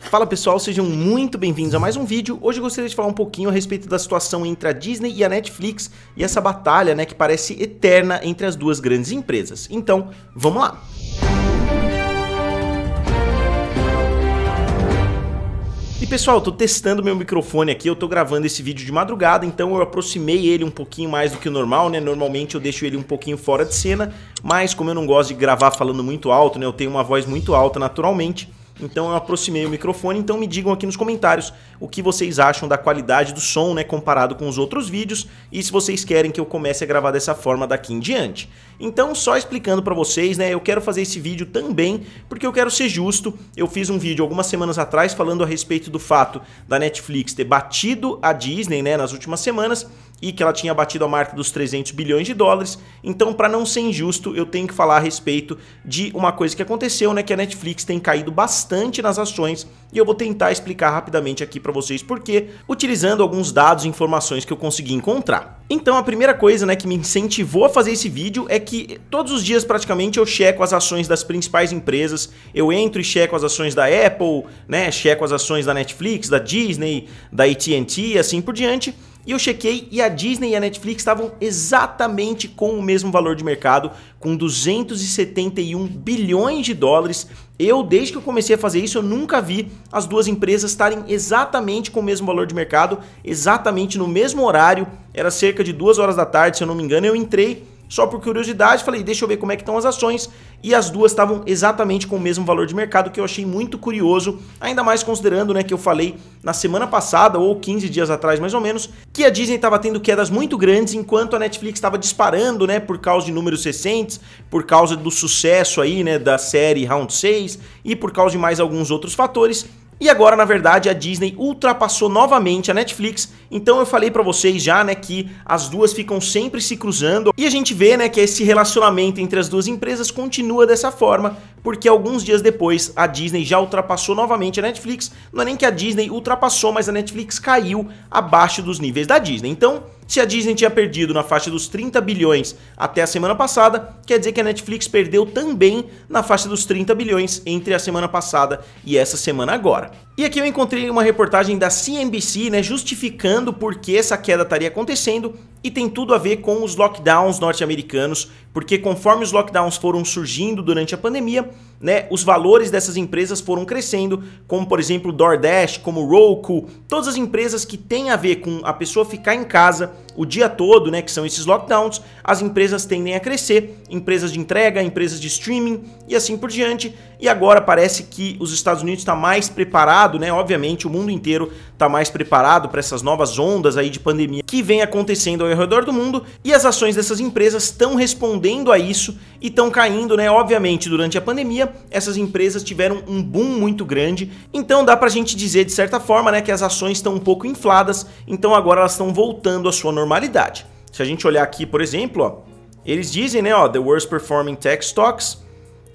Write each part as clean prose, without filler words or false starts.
Fala pessoal, sejam muito bem-vindos a mais um vídeo. Hoje eu gostaria de falar um pouquinho a respeito da situação entre a Disney e a Netflix e essa batalha, né, que parece eterna entre as duas grandes empresas. Então, vamos lá! E pessoal, eu tô testando meu microfone aqui, eu tô gravando esse vídeo de madrugada, então eu aproximei ele um pouquinho mais do que o normal, né? Normalmente eu deixo ele um pouquinho fora de cena, mas como eu não gosto de gravar falando muito alto, né? Eu tenho uma voz muito alta naturalmente. Então eu aproximei o microfone, então me digam aqui nos comentários o que vocês acham da qualidade do som, né, comparado com os outros vídeos, e se vocês querem que eu comece a gravar dessa forma daqui em diante. Então, só explicando pra vocês, né, eu quero fazer esse vídeo também porque eu quero ser justo. Eu fiz um vídeo algumas semanas atrás falando a respeito do fato da Netflix ter batido a Disney, né, nas últimas semanas, e que ela tinha batido a marca dos 300 bilhões de dólares. Então, para não ser injusto, eu tenho que falar a respeito de uma coisa que aconteceu, né, que a Netflix tem caído bastante nas ações, e eu vou tentar explicar rapidamente aqui para vocês por quê, utilizando alguns dados e informações que eu consegui encontrar. Então, a primeira coisa, né, que me incentivou a fazer esse vídeo é que todos os dias praticamente eu checo as ações das principais empresas, eu entro e checo as ações da Apple, né, checo as ações da Netflix, da Disney, da AT&T e assim por diante. E eu chequei e a Disney e a Netflix estavam exatamente com o mesmo valor de mercado, com 271 bilhões de dólares. Desde que eu comecei a fazer isso, eu nunca vi as duas empresas estarem exatamente com o mesmo valor de mercado, exatamente no mesmo horário. Era cerca de 2 horas da tarde, se eu não me engano, eu entrei só por curiosidade, falei, deixa eu ver como é que estão as ações, e as duas estavam exatamente com o mesmo valor de mercado, que eu achei muito curioso, ainda mais considerando, né, que eu falei na semana passada, ou 15 dias atrás mais ou menos, que a Disney estava tendo quedas muito grandes, enquanto a Netflix estava disparando, né, por causa de números recentes, por causa do sucesso aí, né, da série Round 6, e por causa de mais alguns outros fatores. E agora, na verdade, a Disney ultrapassou novamente a Netflix, então eu falei pra vocês já, né, que as duas ficam sempre se cruzando, e a gente vê, né, que esse relacionamento entre as duas empresas continua dessa forma, porque alguns dias depois a Disney já ultrapassou novamente a Netflix. Não é nem que a Disney ultrapassou, mas a Netflix caiu abaixo dos níveis da Disney. Então, se a Disney tinha perdido na faixa dos 30 bilhões até a semana passada, quer dizer que a Netflix perdeu também na faixa dos 30 bilhões entre a semana passada e essa semana agora. E aqui eu encontrei uma reportagem da CNBC, né, justificando por que essa queda estaria acontecendo, e tem tudo a ver com os lockdowns norte-americanos, porque conforme os lockdowns foram surgindo durante a pandemia, né, os valores dessas empresas foram crescendo, como por exemplo DoorDash, como Roku, todas as empresas que têm a ver com a pessoa ficar em casa o dia todo, né, que são esses lockdowns, as empresas tendem a crescer, empresas de entrega, empresas de streaming e assim por diante. E agora parece que os Estados Unidos está mais preparado, né, obviamente o mundo inteiro está mais preparado para essas novas ondas aí de pandemia que vem acontecendo ao redor do mundo, e as ações dessas empresas estão respondendo a isso e estão caindo, né, obviamente durante a pandemia essas empresas tiveram um boom muito grande, então dá pra gente dizer de certa forma, né, que as ações estão um pouco infladas, então agora elas estão voltando à sua normalidade. Se a gente olhar aqui, por exemplo, ó, eles dizem, né, ó, the worst performing tech stocks,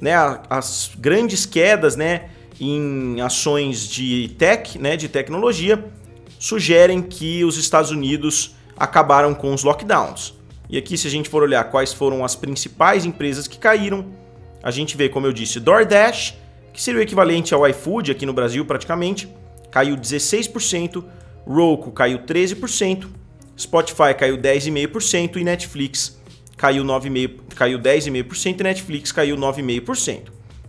né, as grandes quedas, né, em ações de tech, né, de tecnologia, sugerem que os Estados Unidos acabaram com os lockdowns. E aqui, se a gente for olhar quais foram as principais empresas que caíram, a gente vê, como eu disse, DoorDash, que seria o equivalente ao iFood aqui no Brasil praticamente, caiu 16%, Roku caiu 13%, Spotify caiu 10,5% e Netflix caiu 10,5% e Netflix caiu 9,5%.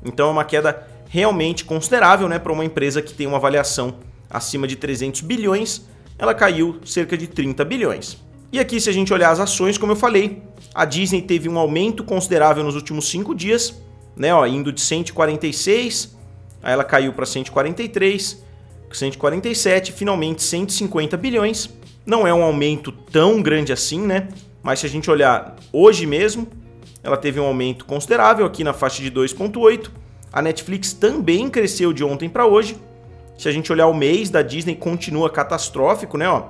Então é uma queda realmente considerável, né, para uma empresa que tem uma avaliação acima de 300 bilhões, ela caiu cerca de 30 bilhões. E aqui, se a gente olhar as ações, como eu falei, a Disney teve um aumento considerável nos últimos 5 dias, né, ó, indo de 146, aí ela caiu para 143, 147, finalmente 150 bilhões. Não é um aumento tão grande assim, né? Mas se a gente olhar hoje mesmo, ela teve um aumento considerável aqui na faixa de 2,8. A Netflix também cresceu de ontem para hoje. Se a gente olhar o mês da Disney, continua catastrófico, né? Ó,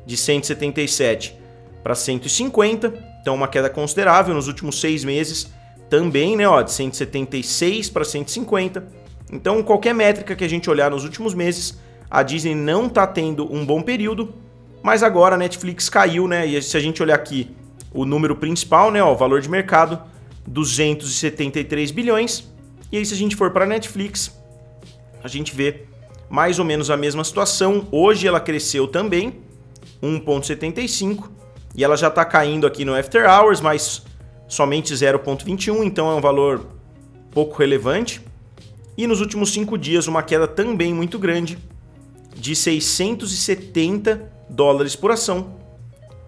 de 177 para 150. Então uma queda considerável nos últimos 6 meses. Também, né? Ó, de 176 para 150. Então qualquer métrica que a gente olhar nos últimos meses, a Disney não está tendo um bom período. Mas agora a Netflix caiu, né? E se a gente olhar aqui o número principal, né? Ó, o valor de mercado, 273 bilhões. E aí, se a gente for para a Netflix, a gente vê mais ou menos a mesma situação. Hoje ela cresceu também, 1,75, e ela já está caindo aqui no After Hours, mas somente 0,21, então é um valor pouco relevante. E nos últimos 5 dias uma queda também muito grande, de 670 dólares por ação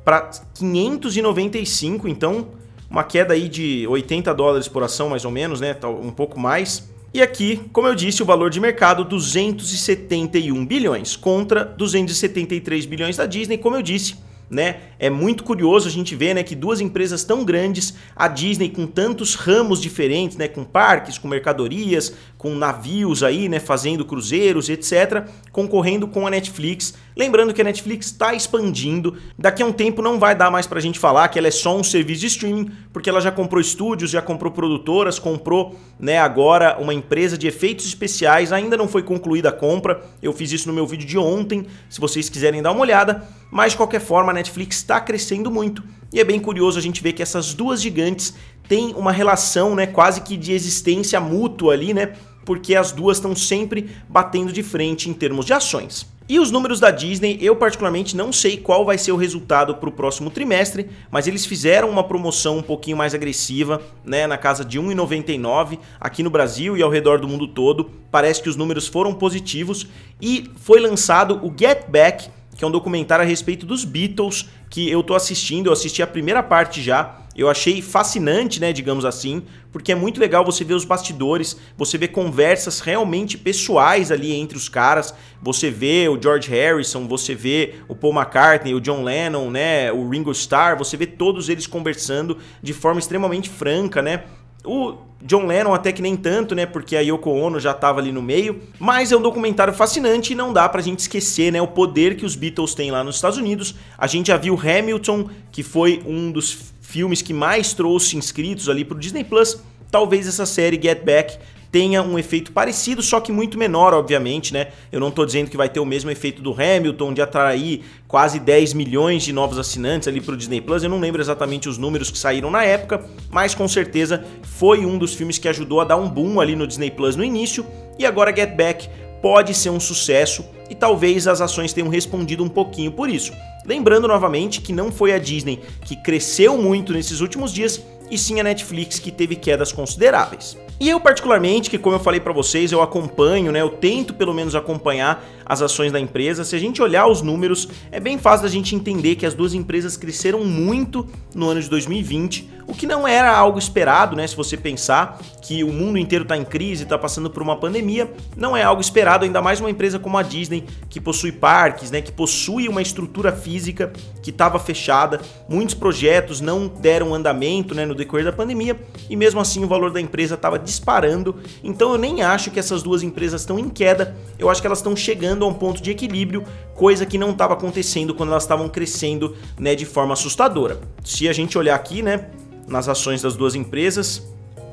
para 595, então uma queda aí de 80 dólares por ação mais ou menos, né, um pouco mais. E aqui, como eu disse, o valor de mercado 271 bilhões contra 273 bilhões da Disney, como eu disse, né? É muito curioso a gente ver, né, que duas empresas tão grandes, a Disney com tantos ramos diferentes, né, com parques, com mercadorias, com navios aí, né, fazendo cruzeiros, etc, concorrendo com a Netflix. Lembrando que a Netflix está expandindo, daqui a um tempo não vai dar mais pra gente falar que ela é só um serviço de streaming, porque ela já comprou estúdios, já comprou produtoras, comprou, né, agora uma empresa de efeitos especiais, ainda não foi concluída a compra, eu fiz isso no meu vídeo de ontem, se vocês quiserem dar uma olhada, mas de qualquer forma a Netflix está crescendo muito e é bem curioso a gente ver que essas duas gigantes têm uma relação, né, quase que de existência mútua ali, né, porque as duas estão sempre batendo de frente em termos de ações. E os números da Disney, eu particularmente não sei qual vai ser o resultado para o próximo trimestre, mas eles fizeram uma promoção um pouquinho mais agressiva, né, na casa de R$ 1,99 aqui no Brasil e ao redor do mundo todo. Parece que os números foram positivos e foi lançado o Get Back, que é um documentário a respeito dos Beatles, que eu tô assistindo, eu assisti a primeira parte já, eu achei fascinante, né, digamos assim, porque é muito legal você ver os bastidores, você ver conversas realmente pessoais ali entre os caras, você vê o George Harrison, você vê o Paul McCartney, o John Lennon, né, o Ringo Starr, você vê todos eles conversando de forma extremamente franca, né. O John Lennon até que nem tanto, né, porque a Yoko Ono já estava ali no meio, mas é um documentário fascinante e não dá pra gente esquecer, né, o poder que os Beatles têm lá nos Estados Unidos. A gente já viu Hamilton, que foi um dos filmes que mais trouxe inscritos ali pro Disney Plus. Talvez essa série Get Back tenha um efeito parecido, só que muito menor, obviamente, né? Eu não tô dizendo que vai ter o mesmo efeito do Hamilton, de atrair quase 10 milhões de novos assinantes ali pro Disney Plus. Eu não lembro exatamente os números que saíram na época, mas com certeza foi um dos filmes que ajudou a dar um boom ali no Disney Plus no início. E agora Get Back pode ser um sucesso e talvez as ações tenham respondido um pouquinho por isso. Lembrando novamente que não foi a Disney que cresceu muito nesses últimos dias, e sim a Netflix que teve quedas consideráveis. E eu particularmente, que como eu falei pra vocês, eu acompanho, né, eu tento pelo menos acompanhar as ações da empresa. Se a gente olhar os números, é bem fácil da gente entender que as duas empresas cresceram muito no ano de 2020, o que não era algo esperado, né, se você pensar que o mundo inteiro tá em crise, tá passando por uma pandemia, não é algo esperado, ainda mais uma empresa como a Disney, que possui parques, né, que possui uma estrutura física que estava fechada, muitos projetos não deram andamento, né, no decorrer da pandemia, e mesmo assim o valor da empresa estava disparando. Então eu nem acho que essas duas empresas estão em queda, eu acho que elas estão chegando a um ponto de equilíbrio, coisa que não estava acontecendo quando elas estavam crescendo, né, de forma assustadora. Se a gente olhar aqui, né, nas ações das duas empresas,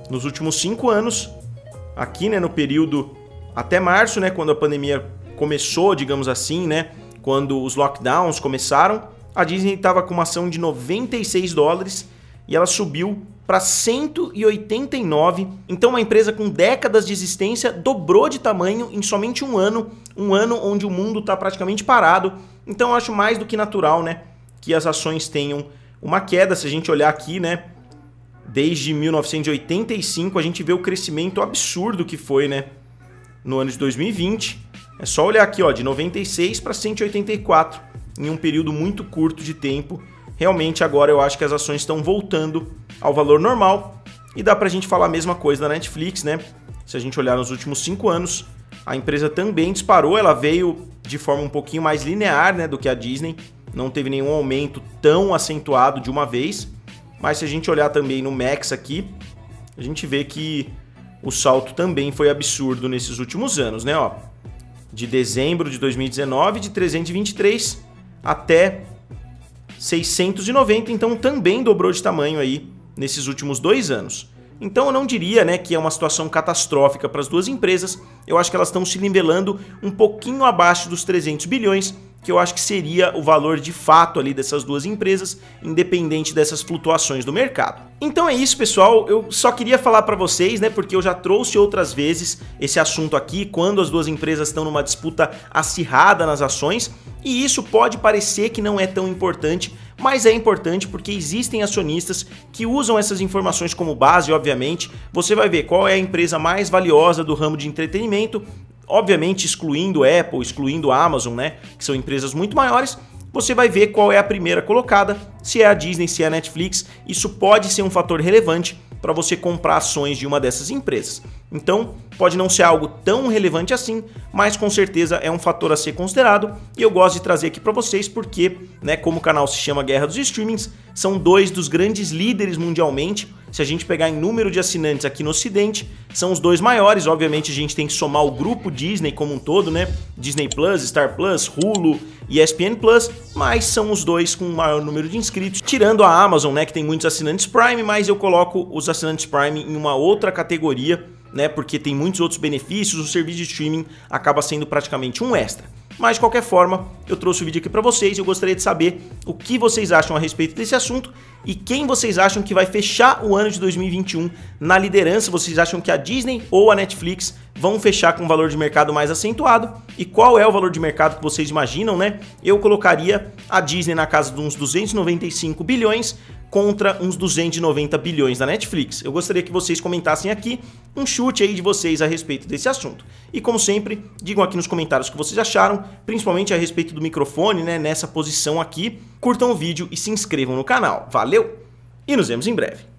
nos últimos 5 anos, aqui, né, no período até março, né, quando a pandemia começou, digamos assim, né, quando os lockdowns começaram, a Disney estava com uma ação de 96 dólares e ela subiu para 189. Então uma empresa com décadas de existência dobrou de tamanho em somente um ano onde o mundo está praticamente parado. Então eu acho mais do que natural, né, que as ações tenham uma queda. Se a gente olhar aqui, né, desde 1985 a gente vê o crescimento absurdo que foi, né, no ano de 2020. É só olhar aqui, ó, de 96 para 184 em um período muito curto de tempo. Realmente agora eu acho que as ações estão voltando ao valor normal e dá pra gente falar a mesma coisa da Netflix, né? Se a gente olhar nos últimos 5 anos, a empresa também disparou, ela veio de forma um pouquinho mais linear, né, do que a Disney, não teve nenhum aumento tão acentuado de uma vez, mas se a gente olhar também no Max aqui, a gente vê que o salto também foi absurdo nesses últimos anos, né, ó? De dezembro de 2019, de 323 até 690, então também dobrou de tamanho aí nesses últimos 2 anos. Então eu não diria, né, que é uma situação catastrófica para as duas empresas, eu acho que elas estão se nivelando um pouquinho abaixo dos 300 bilhões, que eu acho que seria o valor de fato ali dessas duas empresas, independente dessas flutuações do mercado. Então é isso, pessoal, eu só queria falar para vocês, né, porque eu já trouxe outras vezes esse assunto aqui, quando as duas empresas estão numa disputa acirrada nas ações, e isso pode parecer que não é tão importante, mas é importante porque existem acionistas que usam essas informações como base, obviamente. Você vai ver qual é a empresa mais valiosa do ramo de entretenimento, obviamente excluindo Apple, excluindo Amazon, né, que são empresas muito maiores. Você vai ver qual é a primeira colocada, se é a Disney, se é a Netflix. Isso pode ser um fator relevante para você comprar ações de uma dessas empresas. Então, pode não ser algo tão relevante assim, mas com certeza é um fator a ser considerado, e eu gosto de trazer aqui para vocês porque, né, como o canal se chama Guerra dos Streamings, são dois dos grandes líderes mundialmente. Se a gente pegar em número de assinantes aqui no Ocidente, são os dois maiores. Obviamente a gente tem que somar o grupo Disney como um todo, né? Disney Plus, Star Plus, Hulu e ESPN Plus, mas são os dois com o maior número de inscritos, tirando a Amazon, né, que tem muitos assinantes Prime, mas eu coloco os assinantes Prime em uma outra categoria, né, porque tem muitos outros benefícios, o serviço de streaming acaba sendo praticamente um extra. Mas de qualquer forma, eu trouxe o vídeo aqui para vocês e eu gostaria de saber o que vocês acham a respeito desse assunto e quem vocês acham que vai fechar o ano de 2021 na liderança. Vocês acham que a Disney ou a Netflix vão fechar com um valor de mercado mais acentuado? E qual é o valor de mercado que vocês imaginam, né? Eu colocaria a Disney na casa de uns 295 bilhões contra uns 290 bilhões da Netflix. Eu gostaria que vocês comentassem aqui um chute aí de vocês a respeito desse assunto. E como sempre, digam aqui nos comentários o que vocês acharam, principalmente a respeito do microfone, né, nessa posição aqui. Curtam o vídeo e se inscrevam no canal. Valeu e nos vemos em breve.